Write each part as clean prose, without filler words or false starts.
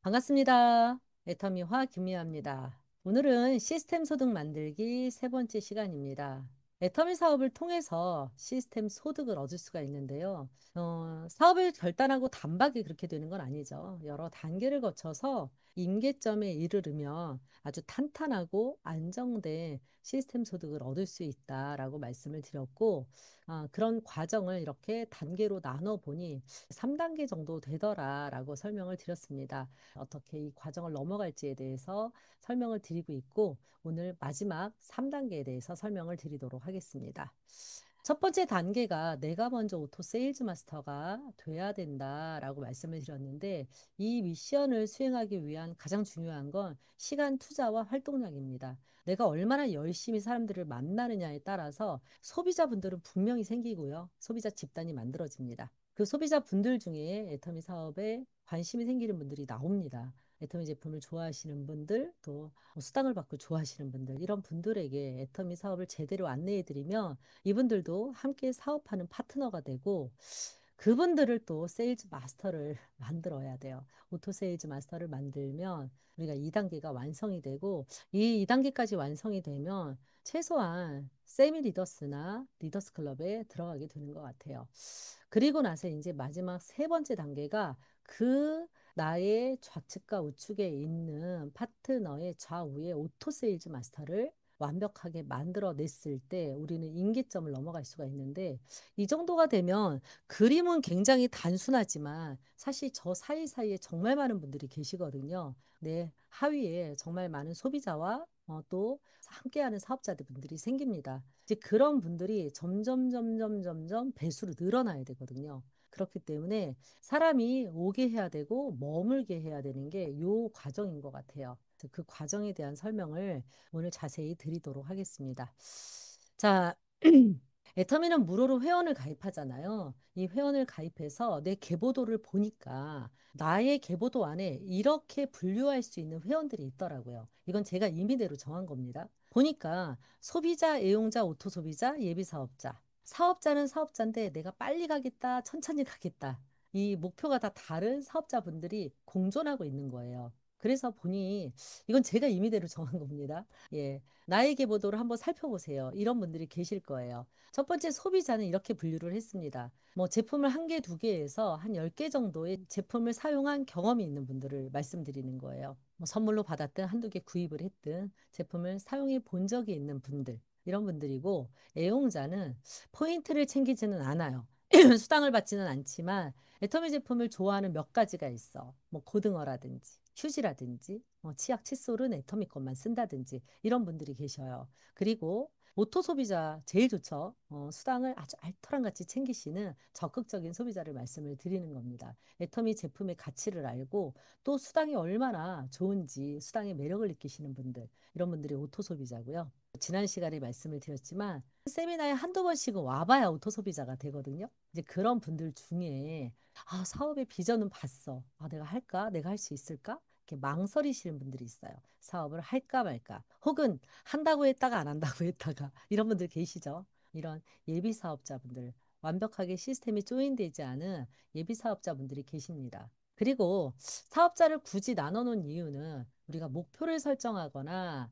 반갑습니다. 애터미화 김미화입니다. 오늘은 시스템 소득 만들기 세 번째 시간입니다. 애터미 사업을 통해서 시스템 소득을 얻을 수가 있는데요. 사업을 결단하고 단박에 그렇게 되는 건 아니죠. 여러 단계를 거쳐서 임계점에 이르르면 아주 탄탄하고 안정된 시스템 소득을 얻을 수 있다라고 말씀을 드렸고, 그런 과정을 이렇게 단계로 나눠 보니 3단계 정도 되더라라고 설명을 드렸습니다. 어떻게 이 과정을 넘어갈지에 대해서 설명을 드리고 있고, 오늘 마지막 3단계에 대해서 설명을 드리도록 하겠습니다. 첫 번째 단계가 내가 먼저 오토 세일즈 마스터가 돼야 된다라고 말씀을 드렸는데, 이 미션을 수행하기 위한 가장 중요한 건 시간 투자와 활동량입니다. 내가 얼마나 열심히 사람들을 만나느냐에 따라서 소비자분들은 분명히 생기고요. 소비자 집단이 만들어집니다. 그 소비자 분들 중에 애터미 사업에 관심이 생기는 분들이 나옵니다. 애터미 제품을 좋아하시는 분들, 또 수당을 받고 좋아하시는 분들, 이런 분들에게 애터미 사업을 제대로 안내해 드리면 이분들도 함께 사업하는 파트너가 되고, 그분들을 또 세일즈 마스터를 만들어야 돼요. 오토 세일즈 마스터를 만들면 우리가 2단계가 완성이 되고, 이 2단계까지 완성이 되면 최소한 세미 리더스나 리더스 클럽에 들어가게 되는 것 같아요. 그리고 나서 이제 마지막 세 번째 단계가 그 나의 좌측과 우측에 있는 파트너의 좌우에 오토 세일즈 마스터를 완벽하게 만들어냈을 때 우리는 임계점을 넘어갈 수가 있는데, 이 정도가 되면 그림은 굉장히 단순하지만 사실 저 사이사이에 정말 많은 분들이 계시거든요. 내 하위에 정말 많은 소비자와 또 함께하는 사업자들분들이 생깁니다. 이제 그런 분들이 점점 배수로 늘어나야 되거든요. 그렇기 때문에 사람이 오게 해야 되고 머물게 해야 되는 게 요 과정인 것 같아요. 그 과정에 대한 설명을 오늘 자세히 드리도록 하겠습니다. 자, 애터미는 무료로 회원을 가입하잖아요. 이 회원을 가입해서 내 계보도를 보니까 나의 계보도 안에 이렇게 분류할 수 있는 회원들이 있더라고요. 이건 제가 임의대로 정한 겁니다. 보니까 소비자, 애용자, 오토 소비자, 예비 사업자. 사업자는 사업자인데 내가 빨리 가겠다, 천천히 가겠다. 이 목표가 다 다른 사업자분들이 공존하고 있는 거예요. 그래서 보니 이건 제가 임의대로 정한 겁니다. 예. 나의 계보도를 한번 살펴보세요. 이런 분들이 계실 거예요. 첫 번째 소비자는 이렇게 분류를 했습니다. 뭐 제품을 한 개, 두 개에서 한 10개 정도의 제품을 사용한 경험이 있는 분들을 말씀드리는 거예요. 뭐 선물로 받았든 한두 개 구입을 했든 제품을 사용해 본 적이 있는 분들. 이런 분들이고, 애용자는 포인트를 챙기지는 않아요. 수당을 받지는 않지만 애터미 제품을 좋아하는 몇 가지가 있어. 뭐 고등어라든지 휴지라든지 치약 칫솔은 애터미 것만 쓴다든지 이런 분들이 계셔요. 그리고 오토 소비자 제일 좋죠. 수당을 아주 알토란 같이 챙기시는 적극적인 소비자를 말씀을 드리는 겁니다. 애터미 제품의 가치를 알고 또 수당이 얼마나 좋은지 수당의 매력을 느끼시는 분들, 이런 분들이 오토 소비자고요. 지난 시간에 말씀을 드렸지만 세미나에 한두 번씩은 와봐야 오토 소비자가 되거든요. 이제 그런 분들 중에 사업의 비전은 봤어. 내가 할까? 내가 할 수 있을까? 이렇게 망설이시는 분들이 있어요. 사업을 할까 말까. 혹은 한다고 했다가 안 한다고 했다가 이런 분들 계시죠. 이런 예비 사업자분들, 완벽하게 시스템이 조인되지 않은 예비 사업자분들이 계십니다. 그리고 사업자를 굳이 나눠 놓은 이유는 우리가 목표를 설정하거나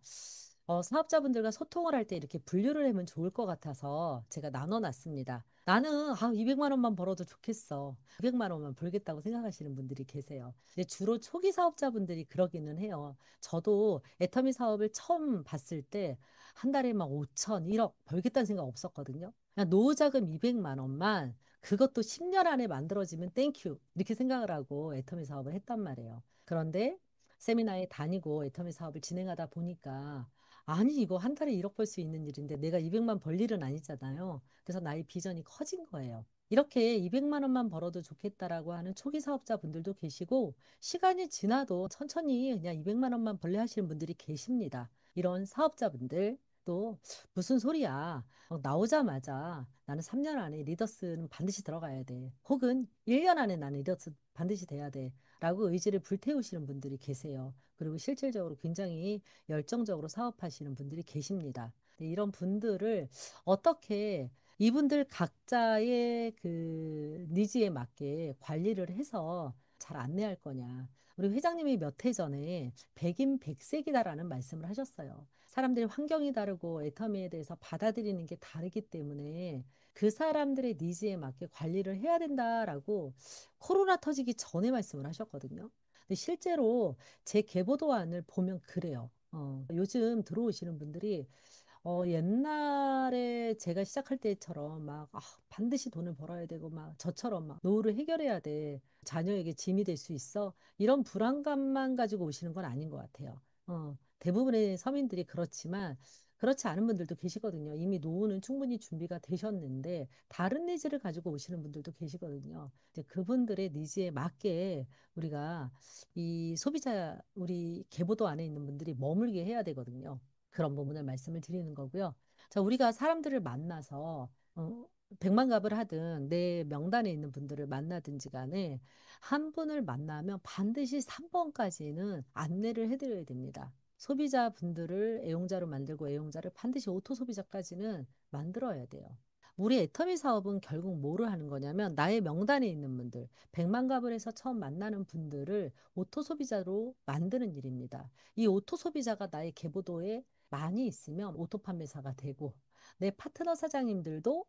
사업자분들과 소통을 할 때 이렇게 분류를 하면 좋을 것 같아서 제가 나눠 놨습니다. 나는 200만 원만 벌어도 좋겠어. 200만 원만 벌겠다고 생각하시는 분들이 계세요. 근데 주로 초기 사업자분들이 그러기는 해요. 저도 애터미 사업을 처음 봤을 때 한 달에 막 5천, 1억 벌겠다는 생각 없었거든요. 그냥 노후자금 200만 원만, 그것도 10년 안에 만들어지면 땡큐 이렇게 생각을 하고 애터미 사업을 했단 말이에요. 그런데 세미나에 다니고 애터미 사업을 진행하다 보니까 아니 이거 한 달에 1억 벌 수 있는 일인데 내가 200만 벌 일은 아니잖아요. 그래서 나의 비전이 커진 거예요. 이렇게 200만 원만 벌어도 좋겠다라고 하는 초기 사업자분들도 계시고, 시간이 지나도 천천히 그냥 200만 원만 벌래 하시는 분들이 계십니다. 이런 사업자분들 또 무슨 소리야. 나오자마자 나는 3년 안에 리더스는 반드시 들어가야 돼. 혹은 1년 안에 나는 리더스 반드시 돼야 돼. 라고 의지를 불태우시는 분들이 계세요. 그리고 실질적으로 굉장히 열정적으로 사업하시는 분들이 계십니다. 이런 분들을 어떻게 이분들 각자의 그 니즈에 맞게 관리를 해서 잘 안내할 거냐. 우리 회장님이 몇 해 전에 백인 백색이다라는 말씀을 하셨어요. 사람들이 환경이 다르고 애터미에 대해서 받아들이는 게 다르기 때문에 그 사람들의 니즈에 맞게 관리를 해야 된다라고 코로나 터지기 전에 말씀을 하셨거든요. 근데 실제로 제 계보도안을 보면 그래요. 요즘 들어오시는 분들이 옛날에 제가 시작할 때처럼 막 반드시 돈을 벌어야 되고 막 저처럼 막 노후를 해결해야 돼. 자녀에게 짐이 될 수 있어. 이런 불안감만 가지고 오시는 건 아닌 것 같아요. 대부분의 서민들이 그렇지만 그렇지 않은 분들도 계시거든요. 이미 노후는 충분히 준비가 되셨는데 다른 니즈를 가지고 오시는 분들도 계시거든요. 이제 그분들의 니즈에 맞게 우리가 이 소비자 우리 계보도 안에 있는 분들이 머물게 해야 되거든요. 그런 부분을 말씀을 드리는 거고요. 자, 우리가 사람들을 만나서 백만갑을 하든 내 명단에 있는 분들을 만나든지 간에 한 분을 만나면 반드시 3번까지는 안내를 해드려야 됩니다. 소비자분들을 애용자로 만들고 애용자를 반드시 오토 소비자까지는 만들어야 돼요. 우리 애터미 사업은 결국 뭐를 하는 거냐면 나의 명단에 있는 분들, 백만갑을 해서 처음 만나는 분들을 오토 소비자로 만드는 일입니다. 이 오토 소비자가 나의 계보도에 많이 있으면 오토 판매사가 되고 내 파트너 사장님들도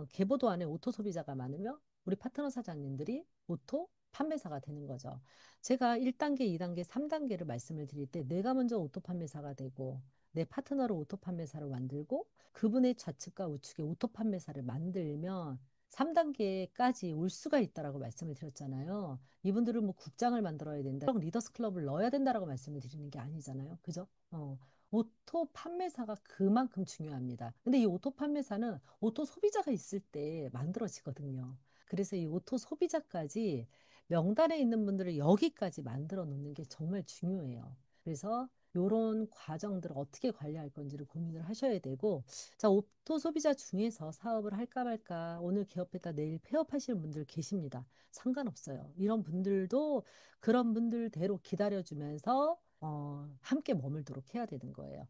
계보도 안에 오토 소비자가 많으면 우리 파트너 사장님들이 오토 판매사가 되는 거죠. 제가 1단계, 2단계, 3단계를 말씀을 드릴 때 내가 먼저 오토 판매사가 되고 내 파트너를 오토 판매사로 만들고 그분의 좌측과 우측에 오토 판매사를 만들면 3단계까지 올 수가 있다라고 말씀을 드렸잖아요. 이분들은 뭐 국장을 만들어야 된다, 리더스 클럽을 넣어야 된다라고 말씀을 드리는 게 아니잖아요. 그죠? 오토 판매사가 그만큼 중요합니다. 근데 이 오토 판매사는 오토 소비자가 있을 때 만들어지거든요. 그래서 이 오토 소비자까지 명단에 있는 분들을 여기까지 만들어 놓는 게 정말 중요해요. 그래서 이런 과정들을 어떻게 관리할 건지를 고민을 하셔야 되고, 자, 오토 소비자 중에서 사업을 할까 말까, 오늘 개업했다 내일 폐업하시는 분들 계십니다. 상관없어요. 이런 분들도 그런 분들대로 기다려주면서 함께 머물도록 해야 되는 거예요.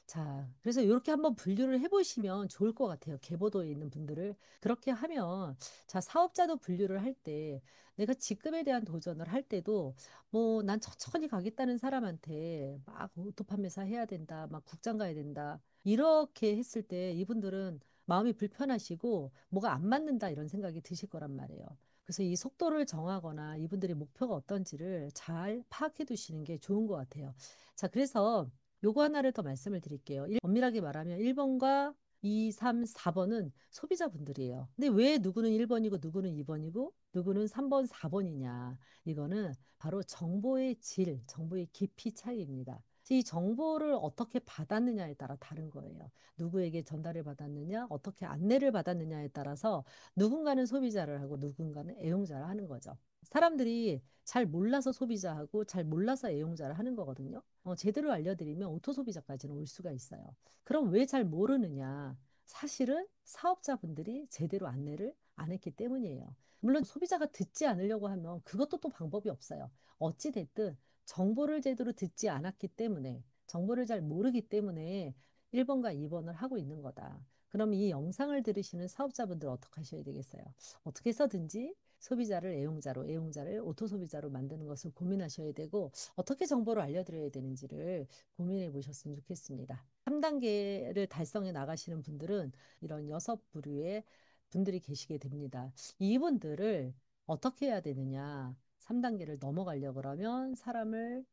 자, 그래서 이렇게 한번 분류를 해보시면 좋을 것 같아요. 계보도에 있는 분들을. 그렇게 하면, 자, 사업자도 분류를 할 때, 내가 직급에 대한 도전을 할 때도, 뭐, 난 천천히 가겠다는 사람한테 막 오토 판매사 해야 된다, 막 국장 가야 된다. 이렇게 했을 때 이분들은 마음이 불편하시고, 뭐가 안 맞는다, 이런 생각이 드실 거란 말이에요. 그래서 이 속도를 정하거나 이분들의 목표가 어떤지를 잘 파악해 두시는 게 좋은 것 같아요. 자, 그래서 요거 하나를 더 말씀을 드릴게요. 엄밀하게 말하면 1번과 2, 3, 4번은 소비자분들이에요. 근데 왜 누구는 1번이고 누구는 2번이고 누구는 3번, 4번이냐. 이거는 바로 정보의 질, 정보의 깊이 차이입니다. 이 정보를 어떻게 받았느냐에 따라 다른 거예요. 누구에게 전달을 받았느냐, 어떻게 안내를 받았느냐에 따라서 누군가는 소비자를 하고 누군가는 애용자를 하는 거죠. 사람들이 잘 몰라서 소비자하고 잘 몰라서 애용자를 하는 거거든요. 제대로 알려드리면 오토 소비자까지는 올 수가 있어요. 그럼 왜 잘 모르느냐? 사실은 사업자분들이 제대로 안내를 안 했기 때문이에요. 물론 소비자가 듣지 않으려고 하면 그것도 또 방법이 없어요. 어찌 됐든 정보를 제대로 듣지 않았기 때문에 정보를 잘 모르기 때문에 1번과 2번을 하고 있는 거다. 그럼 이 영상을 들으시는 사업자분들 어떻게 하셔야 되겠어요? 어떻게 해서든지 소비자를 애용자로, 애용자를 오토 소비자로 만드는 것을 고민하셔야 되고 어떻게 정보를 알려드려야 되는지를 고민해 보셨으면 좋겠습니다. 3단계를 달성해 나가시는 분들은 이런 6부류의 분들이 계시게 됩니다. 이분들을 어떻게 해야 되느냐? 3단계를 넘어가려고 그러면 사람을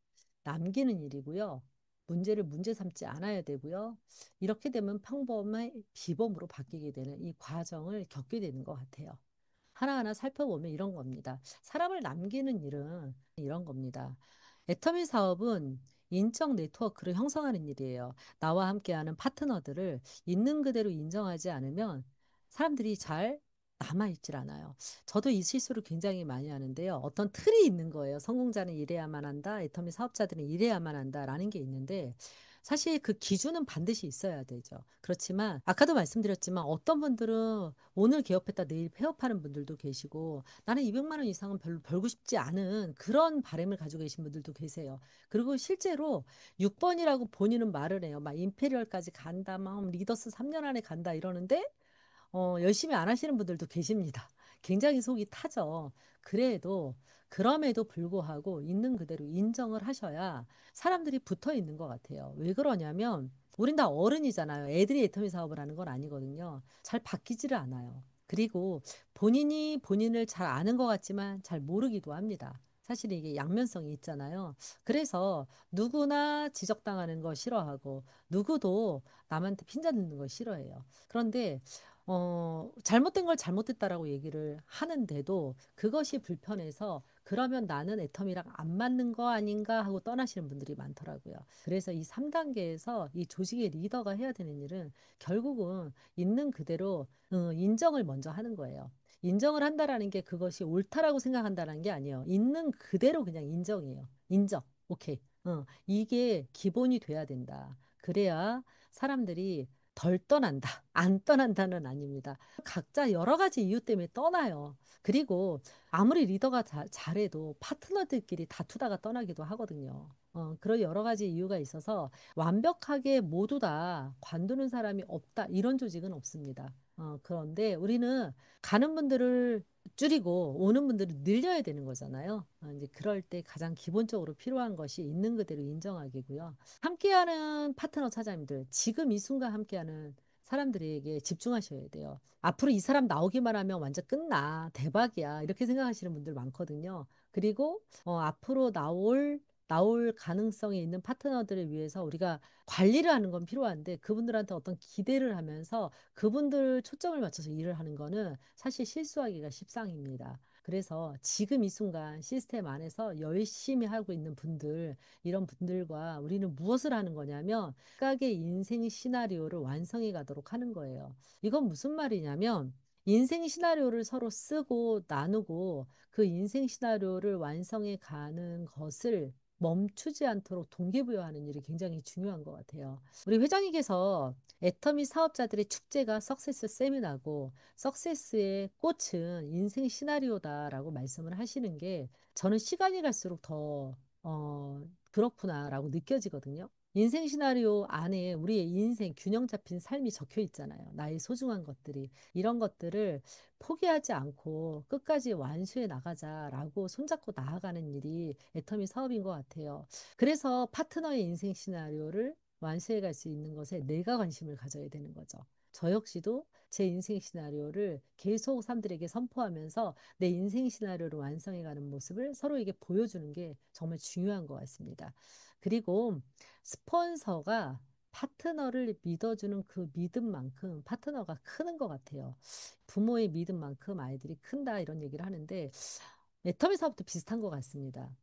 남기는 일이고요. 문제를 문제 삼지 않아야 되고요. 이렇게 되면 평범의 비범으로 바뀌게 되는 이 과정을 겪게 되는 것 같아요. 하나하나 살펴보면 이런 겁니다. 사람을 남기는 일은 이런 겁니다. 애터미 사업은 인적 네트워크를 형성하는 일이에요. 나와 함께하는 파트너들을 있는 그대로 인정하지 않으면 사람들이 잘 남아있질 않아요. 저도 이 실수를 굉장히 많이 하는데요. 어떤 틀이 있는 거예요. 성공자는 이래야만 한다. 애터미 사업자들은 이래야만 한다라는 게 있는데 사실 그 기준은 반드시 있어야 되죠. 그렇지만 아까도 말씀드렸지만 어떤 분들은 오늘 개업했다 내일 폐업하는 분들도 계시고 나는 200만 원 이상은 별로 벌고 싶지 않은 그런 바람을 가지고 계신 분들도 계세요. 그리고 실제로 6번이라고 본인은 말을 해요. 막 임페리얼까지 간다, 막 리더스 3년 안에 간다 이러는데 열심히 안 하시는 분들도 계십니다. 굉장히 속이 타죠. 그래도 그럼에도 불구하고 있는 그대로 인정을 하셔야 사람들이 붙어 있는 것 같아요. 왜 그러냐면 우린 다 어른이잖아요. 애들이 애터미 사업을 하는 건 아니거든요. 잘 바뀌지를 않아요. 그리고 본인이 본인을 잘 아는 것 같지만 잘 모르기도 합니다. 사실 이게 양면성이 있잖아요. 그래서 누구나 지적당하는 거 싫어하고 누구도 남한테 핀잔 듣는 거 싫어해요. 그런데 잘못된 걸 잘못됐다라고 얘기를 하는데도 그것이 불편해서 그러면 나는 애텀이랑 안 맞는 거 아닌가 하고 떠나시는 분들이 많더라고요. 그래서 이 3단계에서 이 조직의 리더가 해야 되는 일은 결국은 있는 그대로 인정을 먼저 하는 거예요. 인정을 한다라는 게 그것이 옳다라고 생각한다는 게 아니에요. 있는 그대로 그냥 인정이에요. 인정. 오케이. 이게 기본이 돼야 된다. 그래야 사람들이 덜 떠난다. 안 떠난다는 아닙니다. 각자 여러 가지 이유 때문에 떠나요. 그리고 아무리 리더가 잘해도 파트너들끼리 다투다가 떠나기도 하거든요. 그런 여러 가지 이유가 있어서 완벽하게 모두 다 관두는 사람이 없다. 이런 조직은 없습니다. 그런데 우리는 가는 분들을 줄이고 오는 분들을 늘려야 되는 거잖아요. 이제 그럴 때 가장 기본적으로 필요한 것이 있는 그대로 인정하기고요. 함께하는 파트너 사장님들, 지금 이 순간 함께하는 사람들에게 집중하셔야 돼요. 앞으로 이 사람 나오기만 하면 완전 끝나. 대박이야. 이렇게 생각하시는 분들 많거든요. 그리고 앞으로 나올 가능성이 있는 파트너들을 위해서 우리가 관리를 하는 건 필요한데 그분들한테 어떤 기대를 하면서 그분들 초점을 맞춰서 일을 하는 거는 사실 실수하기가 십상입니다. 그래서 지금 이 순간 시스템 안에서 열심히 하고 있는 분들, 이런 분들과 우리는 무엇을 하는 거냐면 각각의 인생 시나리오를 완성해 가도록 하는 거예요. 이건 무슨 말이냐면 인생 시나리오를 서로 쓰고 나누고 그 인생 시나리오를 완성해 가는 것을 멈추지 않도록 동기부여하는 일이 굉장히 중요한 것 같아요. 우리 회장님께서 애터미 사업자들의 축제가 석세스 세미나고 석세스의 꽃은 인생 시나리오다라고 말씀을 하시는 게 저는 시간이 갈수록 더 그렇구나라고 느껴지거든요. 인생 시나리오 안에 우리의 인생 균형 잡힌 삶이 적혀 있잖아요. 나의 소중한 것들이. 이런 것들을 포기하지 않고 끝까지 완수해 나가자라고 손잡고 나아가는 일이 애터미 사업인 것 같아요. 그래서 파트너의 인생 시나리오를 완수해 갈 수 있는 것에 내가 관심을 가져야 되는 거죠. 저 역시도 제 인생 시나리오를 계속 사람들에게 선포하면서 내 인생 시나리오를 완성해가는 모습을 서로에게 보여주는 게 정말 중요한 것 같습니다. 그리고 스폰서가 파트너를 믿어주는 그 믿음만큼 파트너가 크는 것 같아요. 부모의 믿음만큼 아이들이 큰다 이런 얘기를 하는데 애터미 사업도 비슷한 것 같습니다.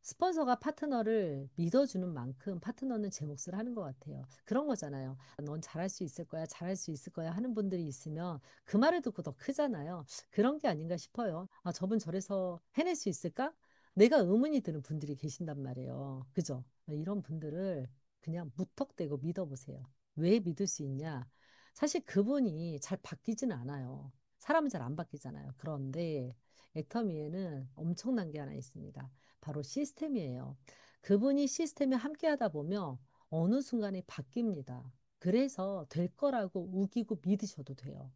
스폰서가 파트너를 믿어주는 만큼 파트너는 제 몫을 하는 것 같아요. 그런 거잖아요. 넌 잘할 수 있을 거야, 잘할 수 있을 거야 하는 분들이 있으면 그 말을 듣고 더 크잖아요. 그런 게 아닌가 싶어요. 아, 저분 저래서 해낼 수 있을까? 내가 의문이 드는 분들이 계신단 말이에요. 그죠? 이런 분들을 그냥 무턱대고 믿어보세요. 왜 믿을 수 있냐? 사실 그분이 잘 바뀌지는 않아요. 사람은 잘 안 바뀌잖아요. 그런데 애터미에는 엄청난 게 하나 있습니다. 바로 시스템이에요. 그분이 시스템에 함께 하다 보면 어느 순간에 바뀝니다. 그래서 될 거라고 우기고 믿으셔도 돼요.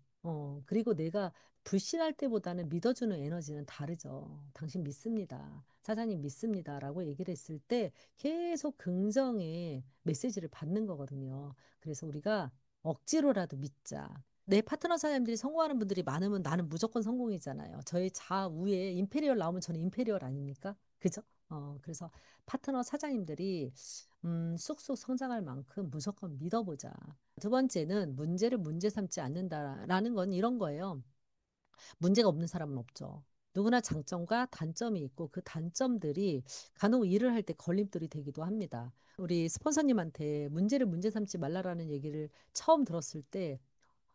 그리고 내가 불신할 때보다는 믿어주는 에너지는 다르죠. 당신 믿습니다. 사장님 믿습니다라고 얘기를 했을 때 계속 긍정의 메시지를 받는 거거든요. 그래서 우리가 억지로라도 믿자. 내 파트너 사장님들이 성공하는 분들이 많으면 나는 무조건 성공이잖아요. 저희 좌우에 임페리얼 나오면 저는 임페리얼 아닙니까? 그죠? 그래서 파트너 사장님들이 쑥쑥 성장할 만큼 무조건 믿어보자. 두 번째는 문제를 문제 삼지 않는다라는 건 이런 거예요. 문제가 없는 사람은 없죠. 누구나 장점과 단점이 있고 그 단점들이 간혹 일을 할 때 걸림돌이 되기도 합니다. 우리 스폰서님한테 문제를 문제 삼지 말라라는 얘기를 처음 들었을 때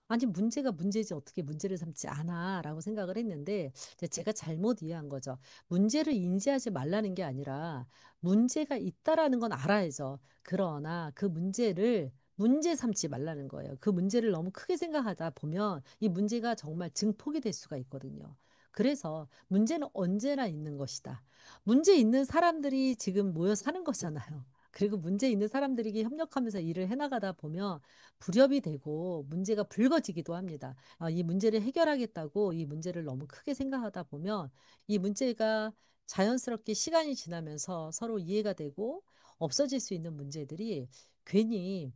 아니 문제가 문제지 어떻게 문제를 삼지 않아라고 생각을 했는데 이제 제가 잘못 이해한 거죠. 문제를 인지하지 말라는 게 아니라 문제가 있다라는 건 알아야죠. 그러나 그 문제를 문제 삼지 말라는 거예요. 그 문제를 너무 크게 생각하다 보면 이 문제가 정말 증폭이 될 수가 있거든요. 그래서 문제는 언제나 있는 것이다. 문제 있는 사람들이 지금 모여 사는 거잖아요. 그리고 문제 있는 사람들이 협력하면서 일을 해나가다 보면 불협이 되고 문제가 불거지기도 합니다. 이 문제를 해결하겠다고 이 문제를 너무 크게 생각하다 보면 이 문제가 자연스럽게 시간이 지나면서 서로 이해가 되고 없어질 수 있는 문제들이 괜히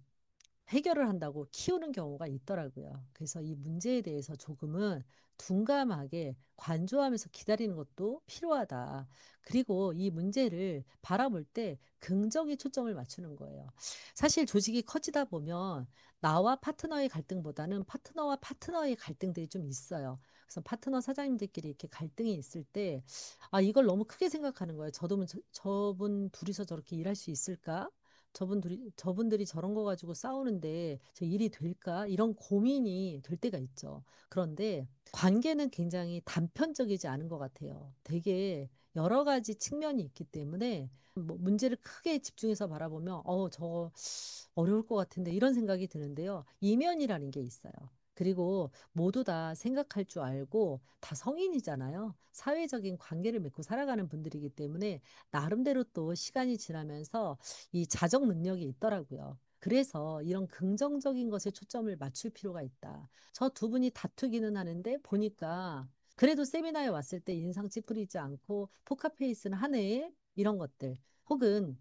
해결을 한다고 키우는 경우가 있더라고요. 그래서 이 문제에 대해서 조금은 둔감하게 관조하면서 기다리는 것도 필요하다. 그리고 이 문제를 바라볼 때 긍정에 초점을 맞추는 거예요. 사실 조직이 커지다 보면 나와 파트너의 갈등보다는 파트너와 파트너의 갈등들이 좀 있어요. 그래서 파트너 사장님들끼리 이렇게 갈등이 있을 때, 이걸 너무 크게 생각하는 거예요. 저분 둘이서 저렇게 일할 수 있을까? 저분들이 저런 거 가지고 싸우는데 저 일이 될까? 이런 고민이 될 때가 있죠. 그런데 관계는 굉장히 단편적이지 않은 것 같아요. 되게 여러 가지 측면이 있기 때문에 뭐 문제를 크게 집중해서 바라보면 저거 어려울 것 같은데 이런 생각이 드는데요. 이면이라는 게 있어요. 그리고 모두 다 생각할 줄 알고 다 성인이잖아요. 사회적인 관계를 맺고 살아가는 분들이기 때문에 나름대로 또 시간이 지나면서 이 자정 능력이 있더라고요. 그래서 이런 긍정적인 것에 초점을 맞출 필요가 있다. 저 두 분이 다투기는 하는데 보니까 그래도 세미나에 왔을 때 인상 찌푸리지 않고 포카페이스는 하네. 이런 것들. 혹은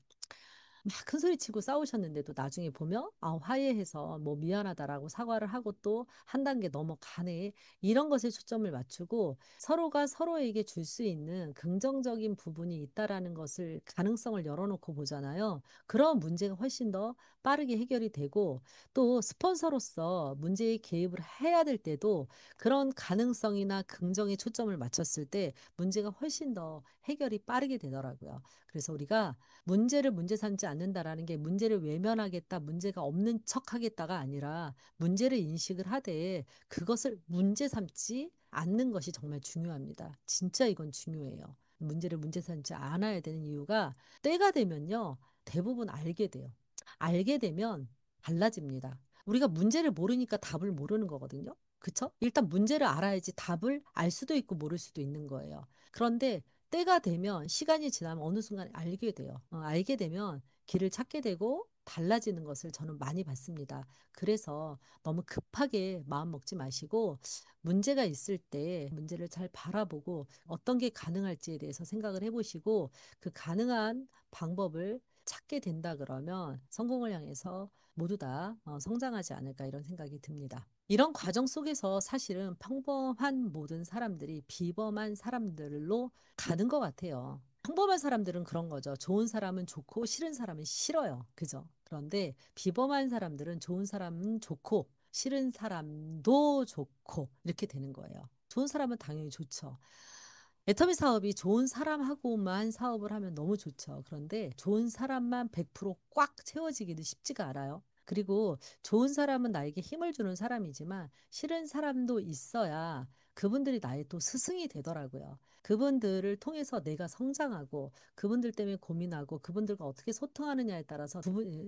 막 큰 소리 치고 싸우셨는데도 나중에 보면 화해해서 뭐 미안하다라고 사과를 하고 또 한 단계 넘어가네. 이런 것에 초점을 맞추고 서로가 서로에게 줄 수 있는 긍정적인 부분이 있다라는 것을 가능성을 열어놓고 보잖아요. 그런 문제가 훨씬 더 빠르게 해결이 되고 또 스폰서로서 문제에 개입을 해야 될 때도 그런 가능성이나 긍정에 초점을 맞췄을 때 문제가 훨씬 더 해결이 빠르게 되더라고요. 그래서 우리가 문제를 문제 삼지 않는다라는 게 문제를 외면하겠다, 문제가 없는 척 하겠다가 아니라 문제를 인식을 하되 그것을 문제 삼지 않는 것이 정말 중요합니다. 진짜 이건 중요해요. 문제를 문제 삼지 않아야 되는 이유가 때가 되면요. 대부분 알게 돼요. 알게 되면 달라집니다. 우리가 문제를 모르니까 답을 모르는 거거든요. 그쵸? 일단 문제를 알아야지 답을 알 수도 있고 모를 수도 있는 거예요. 그런데 때가 되면 시간이 지나면 어느 순간 알게 돼요. 알게 되면 길을 찾게 되고 달라지는 것을 저는 많이 봤습니다. 그래서 너무 급하게 마음 먹지 마시고 문제가 있을 때 문제를 잘 바라보고 어떤 게 가능할지에 대해서 생각을 해보시고 그 가능한 방법을 찾게 된다 그러면 성공을 향해서 모두 다 성장하지 않을까 이런 생각이 듭니다. 이런 과정 속에서 사실은 평범한 모든 사람들이 비범한 사람들로 가는 것 같아요. 평범한 사람들은 그런 거죠. 좋은 사람은 좋고 싫은 사람은 싫어요. 그죠? 그런데 비범한 사람들은 좋은 사람은 좋고 싫은 사람도 좋고 이렇게 되는 거예요. 좋은 사람은 당연히 좋죠. 애터미 사업이 좋은 사람하고만 사업을 하면 너무 좋죠. 그런데 좋은 사람만 100%꽉 채워지기는 쉽지가 않아요. 그리고 좋은 사람은 나에게 힘을 주는 사람이지만 싫은 사람도 있어야 그분들이 나의 또 스승이 되더라고요. 그분들을 통해서 내가 성장하고 그분들 때문에 고민하고 그분들과 어떻게 소통하느냐에 따라서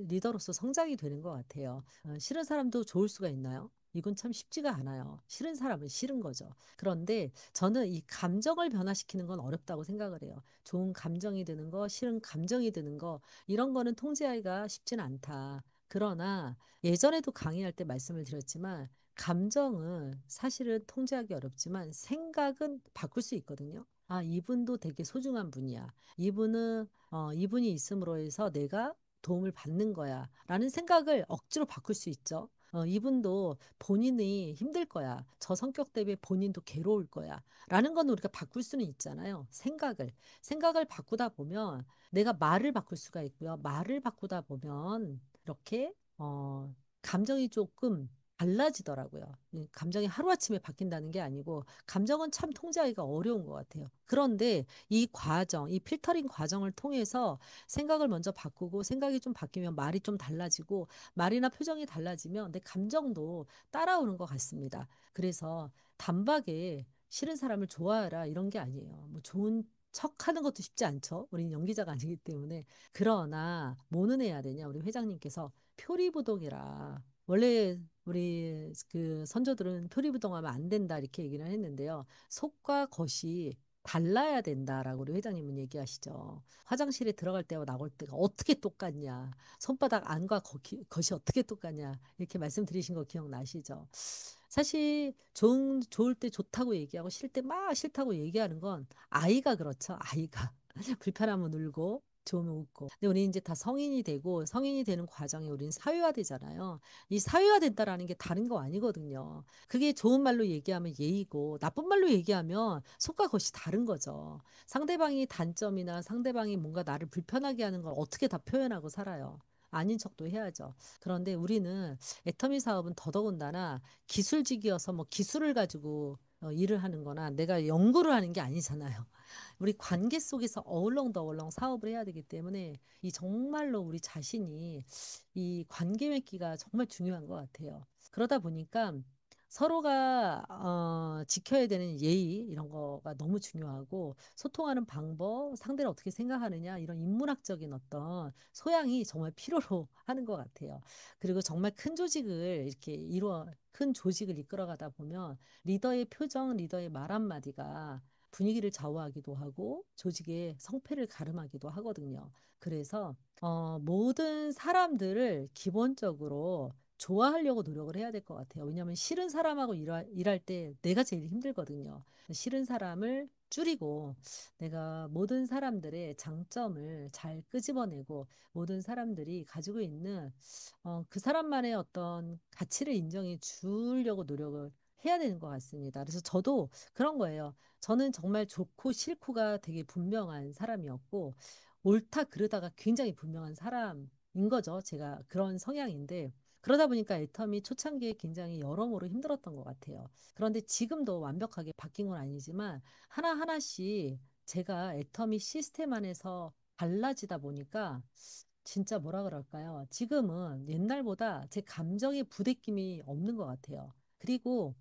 리더로서 성장이 되는 것 같아요. 싫은 사람도 좋을 수가 있나요? 이건 참 쉽지가 않아요. 싫은 사람은 싫은 거죠. 그런데 저는 이 감정을 변화시키는 건 어렵다고 생각을 해요. 좋은 감정이 드는 거, 싫은 감정이 드는 거, 이런 거는 통제하기가 쉽지는 않다. 그러나 예전에도 강의할 때 말씀을 드렸지만, 감정은 사실은 통제하기 어렵지만 생각은 바꿀 수 있거든요. 이분도 되게 소중한 분이야. 이분이 있음으로 해서 내가 도움을 받는 거야. 라는 생각을 억지로 바꿀 수 있죠. 이분도 본인이 힘들 거야. 저 성격 때문에 본인도 괴로울 거야. 라는 건 우리가 바꿀 수는 있잖아요. 생각을 바꾸다 보면 내가 말을 바꿀 수가 있고요. 말을 바꾸다 보면 이렇게, 감정이 조금 달라지더라고요. 감정이 하루아침에 바뀐다는 게 아니고, 감정은 참 통제하기가 어려운 것 같아요. 그런데 이 필터링 과정을 통해서 생각을 먼저 바꾸고, 생각이 좀 바뀌면 말이 좀 달라지고, 말이나 표정이 달라지면 내 감정도 따라오는 것 같습니다. 그래서 단박에 싫은 사람을 좋아하라 이런 게 아니에요. 뭐 좋은 척 하는 것도 쉽지 않죠. 우리는 연기자가 아니기 때문에. 그러나 뭐는 해야 되냐? 우리 회장님께서 표리부동이라. 원래 우리 그 선조들은 표리부동하면 안 된다 이렇게 얘기를 했는데요. 속과 겉이 달라야 된다라고 우리 회장님은 얘기하시죠. 화장실에 들어갈 때와 나올 때가 어떻게 똑같냐. 손바닥 안과 겉이 어떻게 똑같냐. 이렇게 말씀드리신 거 기억나시죠? 사실 좋을 때 좋다고 얘기하고 싫을 때 막 싫다고 얘기하는 건 아이가 그렇죠. 아이가. 불편하면 울고 좋으면 웃고. 근데 우리 이제 다 성인이 되고 성인이 되는 과정에 우리는 사회화되잖아요. 이 사회화된다라는 게 다른 거 아니거든요. 그게 좋은 말로 얘기하면 예의고 나쁜 말로 얘기하면 속과 겉이 다른 거죠. 상대방이 단점이나 상대방이 뭔가 나를 불편하게 하는 걸 어떻게 다 표현하고 살아요. 아닌 척도 해야죠. 그런데 우리는 애터미 사업은 더더군다나 기술직이어서 뭐 기술을 가지고 일을 하는 거나 내가 연구를 하는 게 아니잖아요. 우리 관계 속에서 어울렁더울렁 사업을 해야 되기 때문에 이 정말로 우리 자신이 이 관계 맺기가 정말 중요한 것 같아요. 그러다 보니까 서로가 지켜야 되는 예의 이런 거가 너무 중요하고 소통하는 방법, 상대를 어떻게 생각하느냐 이런 인문학적인 어떤 소양이 정말 필요로 하는 것 같아요. 그리고 정말 큰 조직을 이렇게 큰 조직을 이끌어가다 보면 리더의 표정, 리더의 말 한마디가 분위기를 좌우하기도 하고 조직의 성패를 가름하기도 하거든요. 그래서 모든 사람들을 기본적으로 좋아하려고 노력을 해야 될 것 같아요. 왜냐하면 싫은 사람하고 일할 때 내가 제일 힘들거든요. 싫은 사람을 줄이고 내가 모든 사람들의 장점을 잘 끄집어내고 모든 사람들이 가지고 있는 그 사람만의 어떤 가치를 인정해 주려고 노력을 해야 되는 것 같습니다. 그래서 저도 그런 거예요. 저는 정말 좋고 싫고가 되게 분명한 사람이었고 옳다 그르다가 굉장히 분명한 사람인 거죠. 제가 그런 성향인데 그러다 보니까 애텀이 초창기에 굉장히 여러모로 힘들었던 것 같아요. 그런데 지금도 완벽하게 바뀐 건 아니지만 하나하나씩 제가 애텀이 시스템 안에서 달라지다 보니까 진짜 뭐라 그럴까요? 지금은 옛날보다 제 감정의 부대낌이 없는 것 같아요. 그리고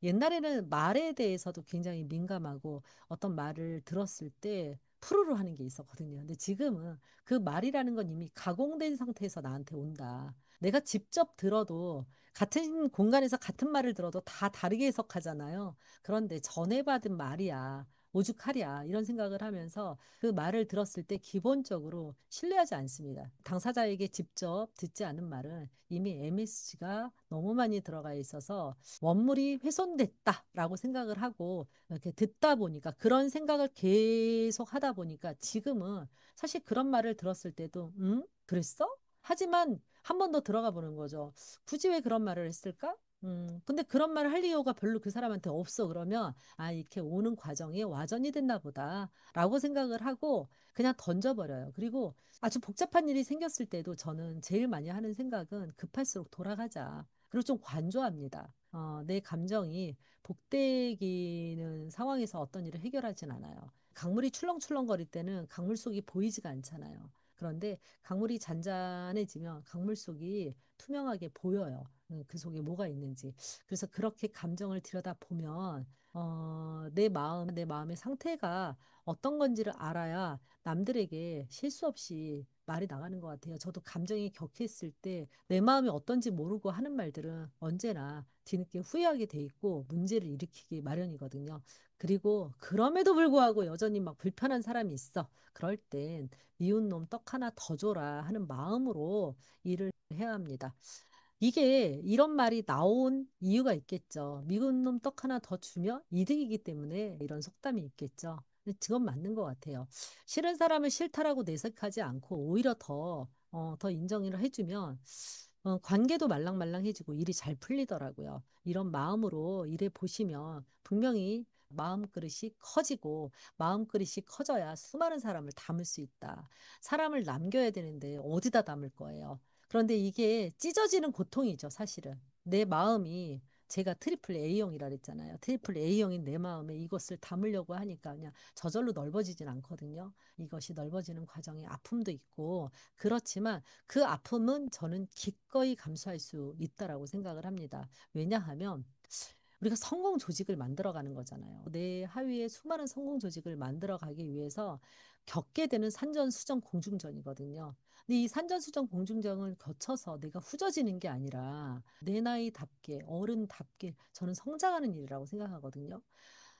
옛날에는 말에 대해서도 굉장히 민감하고 어떤 말을 들었을 때 푸르르 하는 게 있었거든요. 근데 지금은 그 말이라는 건 이미 가공된 상태에서 나한테 온다. 내가 직접 들어도 같은 공간에서 같은 말을 들어도 다 다르게 해석하잖아요. 그런데 전해받은 말이야. 오죽하랴 이런 생각을 하면서 그 말을 들었을 때 기본적으로 신뢰하지 않습니다. 당사자에게 직접 듣지 않은 말은 이미 MSG가 너무 많이 들어가 있어서 원물이 훼손됐다라고 생각을 하고 이렇게 듣다 보니까 그런 생각을 계속 하다 보니까 지금은 사실 그런 말을 들었을 때도 그랬어? 하지만 한 번 더 들어가 보는 거죠. 굳이 왜 그런 말을 했을까? 근데 그런 말을 할 이유가 별로 그 사람한테 없어. 그러면 아, 이렇게 오는 과정이 와전이 됐나 보다라고 생각을 하고 그냥 던져버려요. 그리고 아주 복잡한 일이 생겼을 때도 저는 제일 많이 하는 생각은 급할수록 돌아가자. 그리고 좀 관조합니다. 내 감정이 복대기는 상황에서 어떤 일을 해결하진 않아요. 강물이 출렁출렁거릴 때는 강물 속이 보이지가 않잖아요. 그런데 강물이 잔잔해지면 강물 속이 투명하게 보여요. 그 속에 뭐가 있는지. 그래서 그렇게 감정을 들여다보면 내 마음의 상태가 어떤 건지를 알아야 남들에게 실수 없이 말이 나가는 것 같아요. 저도 감정이 격했을 때 내 마음이 어떤지 모르고 하는 말들은 언제나 뒤늦게 후회하게 돼 있고 문제를 일으키기 마련이거든요. 그리고 그럼에도 불구하고 여전히 막 불편한 사람이 있어. 그럴 땐 미운 놈 떡 하나 더 줘라 하는 마음으로 일을 해야 합니다. 이게 이런 말이 나온 이유가 있겠죠. 미운 놈 떡 하나 더 주면 이득이기 때문에 이런 속담이 있겠죠. 근데 그건 맞는 것 같아요. 싫은 사람을 싫다라고 내색하지 않고 오히려 더 인정을 해주면 관계도 말랑말랑해지고 일이 잘 풀리더라고요. 이런 마음으로 일해 보시면 분명히 마음그릇이 커지고 마음그릇이 커져야 수많은 사람을 담을 수 있다. 사람을 남겨야 되는데 어디다 담을 거예요. 그런데 이게 찢어지는 고통이죠, 사실은. 내 마음이 제가 트리플 A형이라 그랬잖아요. 트리플 A형인 내 마음에 이것을 담으려고 하니까 그냥 저절로 넓어지진 않거든요. 이것이 넓어지는 과정에 아픔도 있고 그렇지만 그 아픔은 저는 기꺼이 감수할 수 있다라고 생각을 합니다. 왜냐하면 우리가 성공 조직을 만들어가는 거잖아요. 내 하위에 수많은 성공 조직을 만들어가기 위해서 겪게 되는 산전수전 공중전이거든요. 근데 이 산전수전 공중전을 거쳐서 내가 후져지는 게 아니라 내 나이답게 어른답게 저는 성장하는 일이라고 생각하거든요.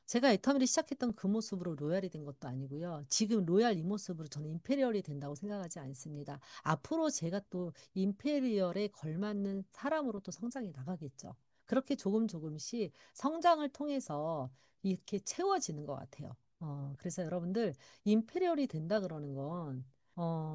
제가 애터미를 시작했던 그 모습으로 로얄이 된 것도 아니고요. 지금 로얄 이 모습으로 저는 임페리얼이 된다고 생각하지 않습니다. 앞으로 제가 또 임페리얼에 걸맞는 사람으로 또 성장해 나가겠죠. 그렇게 조금 조금씩 성장을 통해서 이렇게 채워지는 것 같아요. 그래서 여러분들 임페리얼이 된다 그러는 건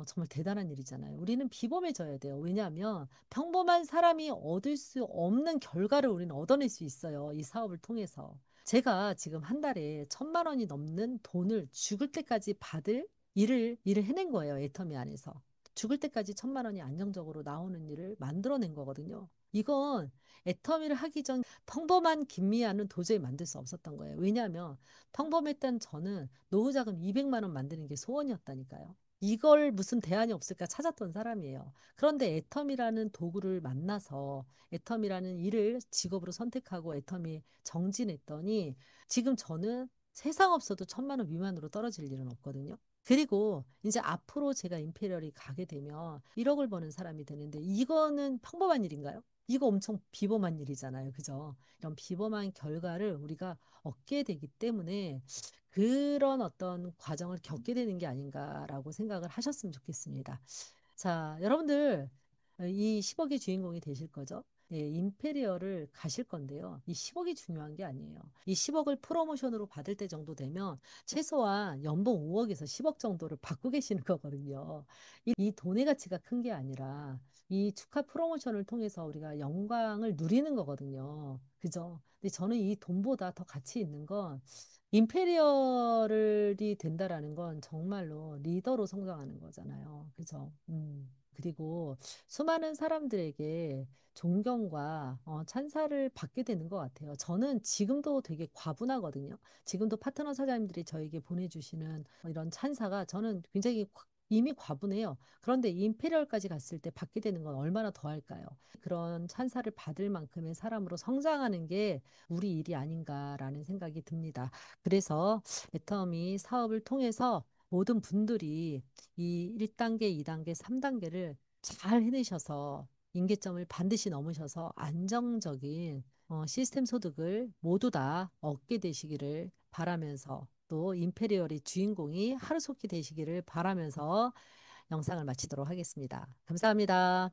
정말 대단한 일이잖아요. 우리는 비범해져야 돼요. 왜냐하면 평범한 사람이 얻을 수 없는 결과를 우리는 얻어낼 수 있어요. 이 사업을 통해서. 제가 지금 한 달에 1,000만 원이 넘는 돈을 죽을 때까지 받을 일을 해낸 거예요. 애터미 안에서. 죽을 때까지 1,000만 원이 안정적으로 나오는 일을 만들어낸 거거든요. 이건 애터미를 하기 전 평범한 김미아는 도저히 만들 수 없었던 거예요. 왜냐하면 평범했던 저는 노후 자금 200만 원 만드는 게 소원이었다니까요. 이걸 무슨 대안이 없을까 찾았던 사람이에요. 그런데 애텀이라는 도구를 만나서 애텀이라는 일을 직업으로 선택하고 애텀이 정진했더니 지금 저는 세상 없어도 1,000만 원 미만으로 떨어질 일은 없거든요. 그리고 이제 앞으로 제가 임페리얼이 가게 되면 1억을 버는 사람이 되는데 이거는 평범한 일인가요? 이거 엄청 비범한 일이잖아요. 그죠? 이런 비범한 결과를 우리가 얻게 되기 때문에 그런 어떤 과정을 겪게 되는 게 아닌가라고 생각을 하셨으면 좋겠습니다. 자, 여러분들 이 10억의 주인공이 되실 거죠? 예, 임페리얼을 가실 건데요. 이 10억이 중요한 게 아니에요. 이 10억을 프로모션으로 받을 때 정도 되면 최소한 연봉 5억에서 10억 정도를 받고 계시는 거거든요. 이 돈의 가치가 큰 게 아니라 이 축하 프로모션을 통해서 우리가 영광을 누리는 거거든요. 그죠? 근데 저는 이 돈보다 더 가치 있는 건 임페리얼이 된다라는 건 정말로 리더로 성장하는 거잖아요. 그죠? 그리고 수많은 사람들에게 존경과 찬사를 받게 되는 것 같아요. 저는 지금도 되게 과분하거든요. 지금도 파트너 사장님들이 저에게 보내주시는 이런 찬사가 저는 굉장히 이미 과분해요. 그런데 임페리얼까지 갔을 때 받게 되는 건 얼마나 더 할까요? 그런 찬사를 받을 만큼의 사람으로 성장하는 게 우리 일이 아닌가라는 생각이 듭니다. 그래서 애터미 사업을 통해서 모든 분들이 이 1단계, 2단계, 3단계를 잘 해내셔서 임계점을 반드시 넘으셔서 안정적인 시스템 소득을 모두 다 얻게 되시기를 바라면서 또 임페리얼의 주인공이 하루속히 되시기를 바라면서 영상을 마치도록 하겠습니다. 감사합니다.